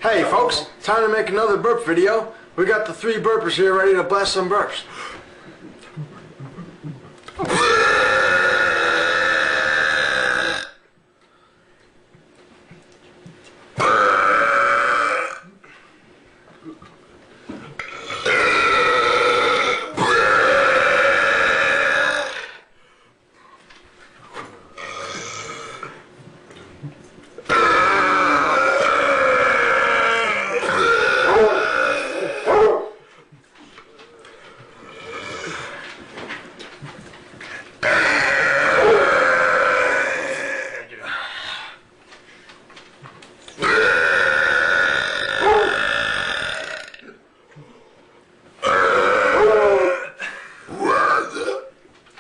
Hey folks, time to make another burp video. We got the 3 burpers here ready to blast some burps.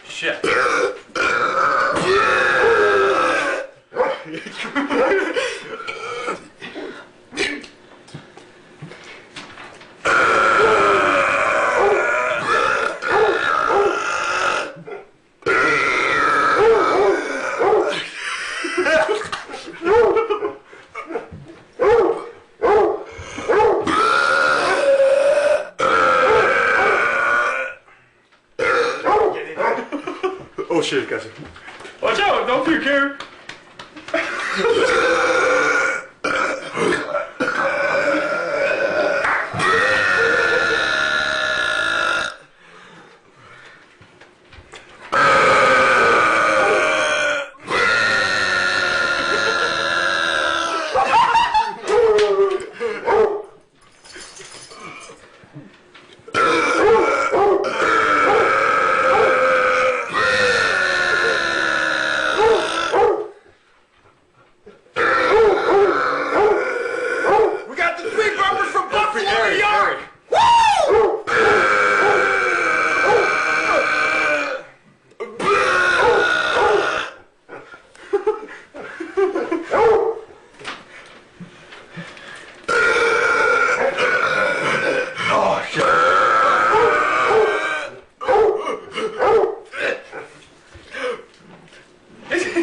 Shit. Oh shit, guys. Watch out, don't puke here.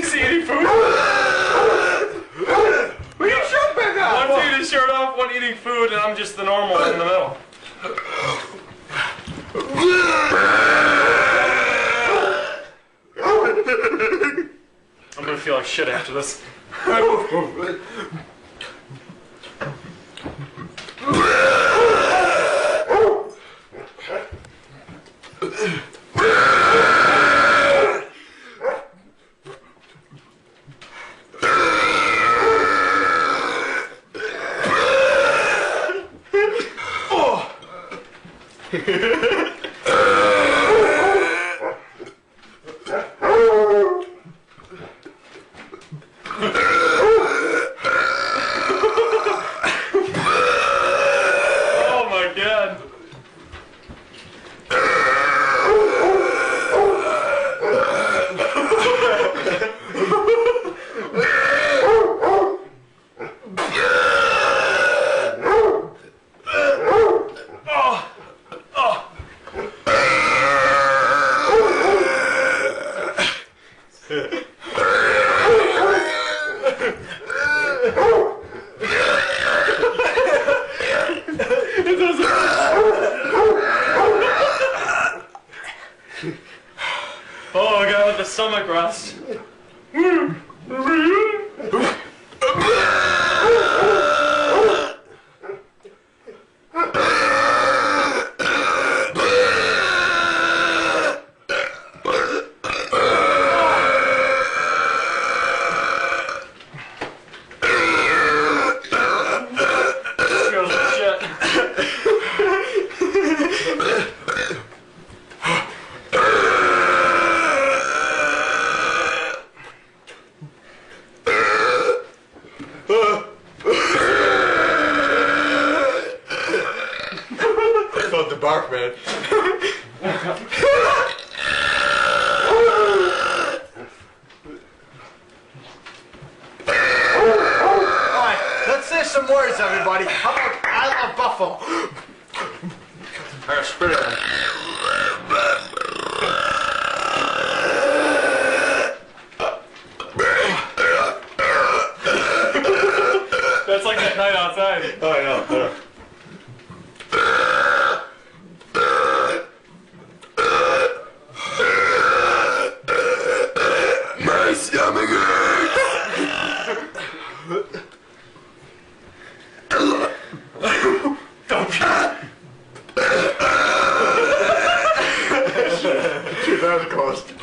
See any food? We can show back up! One dude is shirt off, one eating food, and I'm just the normal in the middle. I'm gonna feel like shit after this. Oh my god. Oh, I got the stomach rust. I felt the bark, man. Alright, let's say some words, everybody. How about I love Buffalo? Alright, spit it then. That's like It's night outside. Oh, I know. My stomach hurts. Don't Dude, that was close.